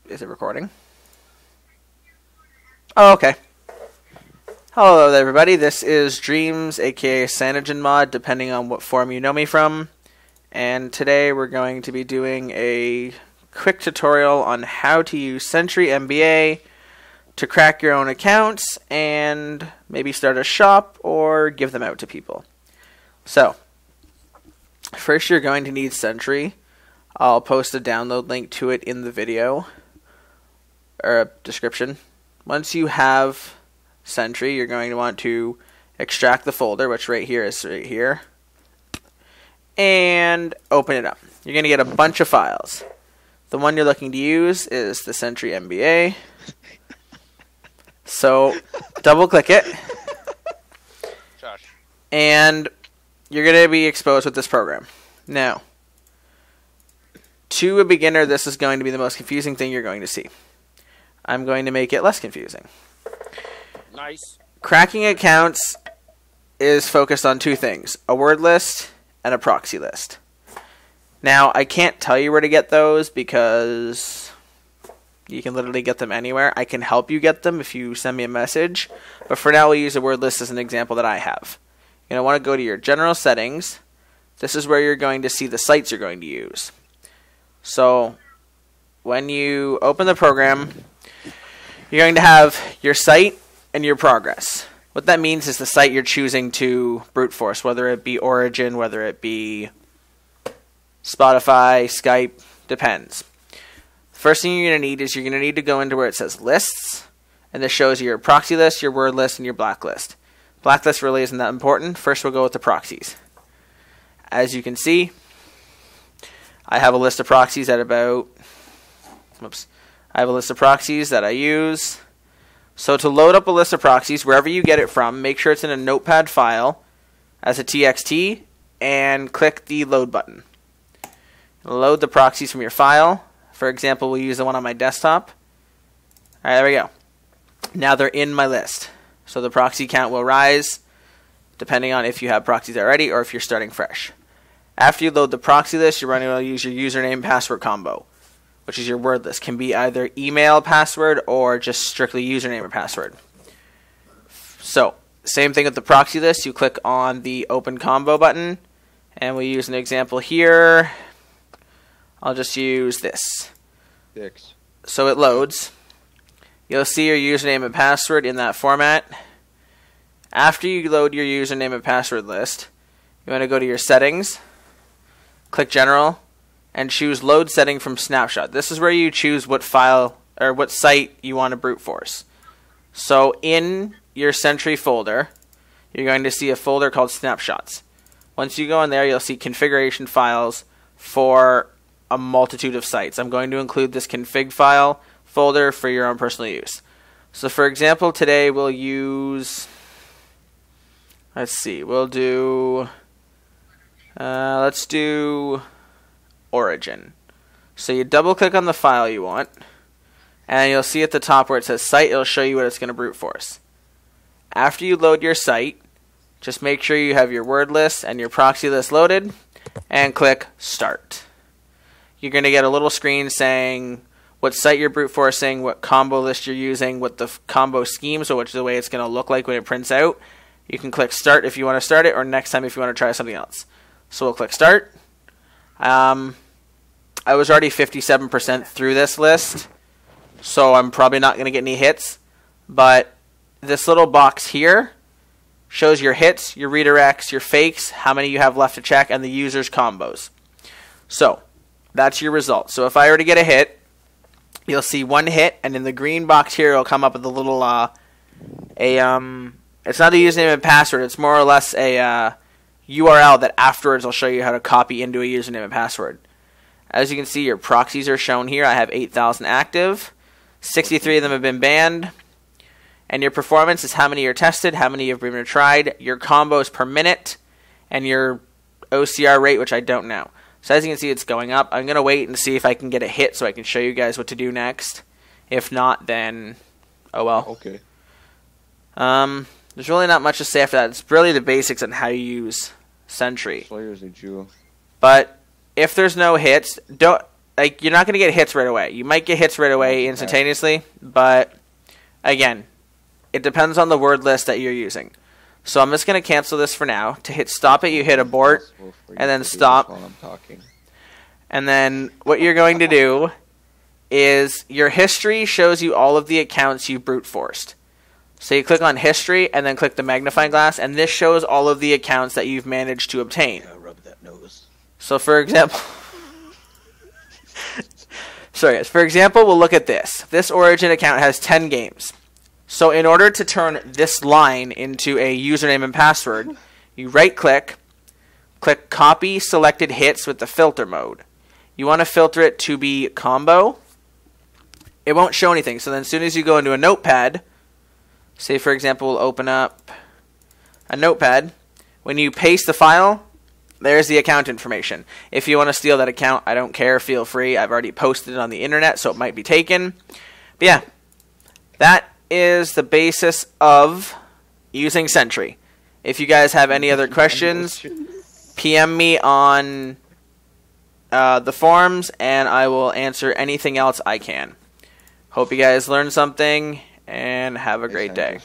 Is it recording? Oh, okay. Hello there, everybody. This is Dreams, AKA CyanogenMod, depending on what form you know me from. And today we're going to be doing a quick tutorial on how to use Sentry MBA to crack your own accounts and maybe start a shop or give them out to people. So, first you're going to need Sentry. I'll post a download link to it in the video or description. Once you have Sentry, you're going to want to extract the folder, which right here is right here, and open it up. You're going to get a bunch of files. The one you're looking to use is the Sentry MBA. So double click it, Josh. and you're going to be exposed with this program. Now, to a beginner, this is going to be the most confusing thing you're going to see. I'm going to make it less confusing. Nice. Cracking accounts is focused on two things: a word list and a proxy list. Now, I can't tell you where to get those because you can literally get them anywhere. I can help you get them if you send me a message, but for now we'll use a word list as an example that I have. You're going to want to go to your general settings. This is where you're going to see the sites you're going to use. So when you open the program, you're going to have your site and your progress. What that means is the site you're choosing to brute force, whether it be Origin, whether it be Spotify, Skype, depends. First thing you're going to need is you're going to need to go into where it says lists, and this shows your proxy list, your word list, and your blacklist. Blacklist really isn't that important. First we'll go with the proxies. As you can see, I have a list of proxies at about, I have a list of proxies that I use. So to load up a list of proxies, wherever you get it from, make sure it's in a notepad file as a TXT and click the load button. Load the proxies from your file. For example, we'll use the one on my desktop. Alright, there we go. Now they're in my list. So the proxy count will rise depending on if you have proxies already or if you're starting fresh. After you load the proxy list, you're going to use your username password combo, which is your word list. Can be either email password or just strictly username or password. So, same thing with the proxy list. You click on the open combo button, and we use an example here. I'll just use this. So it loads. You'll see your username and password in that format. After you load your username and password list, you want to go to your settings, click general, and choose load setting from snapshot. This is where you choose what file or what site you want to brute force. So in your Sentry folder, you're going to see a folder called snapshots. Once you go in there, you'll see configuration files for a multitude of sites. I'm going to include this config file folder for your own personal use. So for example, today we'll use, let's do Origin. So you double click on the file you want, and you'll see at the top where it says site, it'll show you what it's going to brute force. After you load your site, just make sure you have your word list and your proxy list loaded, and click start. You're going to get a little screen saying what site you're brute forcing, what combo list you're using, what the combo scheme, so which is the way it's going to look like when it prints out. You can click start if you want to start it, or next time if you want to try something else. So we'll click start. I was already 57% through this list, so I'm probably not going to get any hits, but this little box here shows your hits, your redirects, your fakes, how many you have left to check, and the user's combos. So that's your result. So if I were to get a hit, you'll see one hit, and in the green box here, it'll come up with a little, it's not a username and password, it's more or less a URL that afterwards will show you how to copy into a username and password. As you can see, your proxies are shown here. I have 8,000 active, 63 of them have been banned, and your performance is how many are tested, how many have been tried, your combos per minute, and your OCR rate, which I don't know. So as you can see, it's going up. I'm going to wait and see if I can get a hit so I can show you guys what to do next. If not, then oh well. Okay. There's really not much to say after that. It's really the basics on how you use Sentry. Slayer's a Jew. But if there's no hits, like, you're not going to get hits right away. You might get hits right away instantaneously, but again, it depends on the word list that you're using. So I'm just going to cancel this for now. To hit stop it, you hit abort, and then stop. While I'm talking. And then what you're going to do is your history shows you all of the accounts you brute forced. So you click on history and then click the magnifying glass, and this shows all of the accounts that you've managed to obtain. Yeah, rub that nose. So for example, we'll look at this. This Origin account has 10 games. So in order to turn this line into a username and password, you right-click, click Copy Selected Hits with the filter mode. You want to filter it to be combo. It won't show anything. So then as soon as you go into a notepad, say for example we'll open up a notepad. When you paste the file, there's the account information. If you want to steal that account, I don't care, feel free. I've already posted it on the internet, so it might be taken. But yeah, that is the basis of using Sentry. If you guys have any other questions, PM me on the forums, and I will answer anything else I can. Hope you guys learned something, and have a great day.